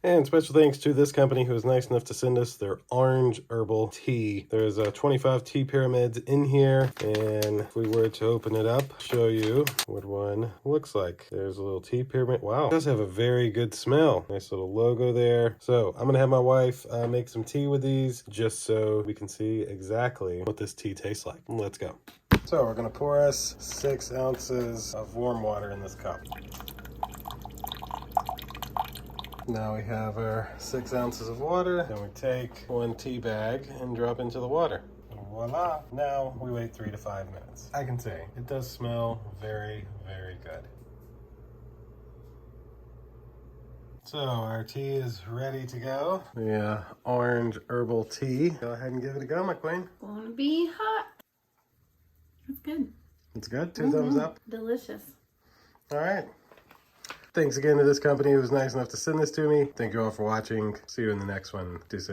And special thanks to this company who was nice enough to send us their orange herbal tea. There's 25 tea pyramids in here, and if we were to open it up, show you what one looks like. There's a little tea pyramid. Wow, it does have a very good smell. Nice little logo there. So I'm gonna have my wife make some tea with these just so we can see exactly what this tea tastes like. Let's go. So we're gonna pour us 6 ounces of warm water in this cup. Now we have our 6 ounces of water, and we take 1 tea bag and drop into the water. Voila! Now we wait 3 to 5 minutes. I can say it does smell very, very good. So our tea is ready to go. The orange herbal tea. Go ahead and give it a go, my queen. Gonna be hot. That's good. It's good? 2 thumbs up? Delicious. All right. Thanks again to this company who was nice enough to send this to me. Thank you all for watching. See you in the next one. Deuces.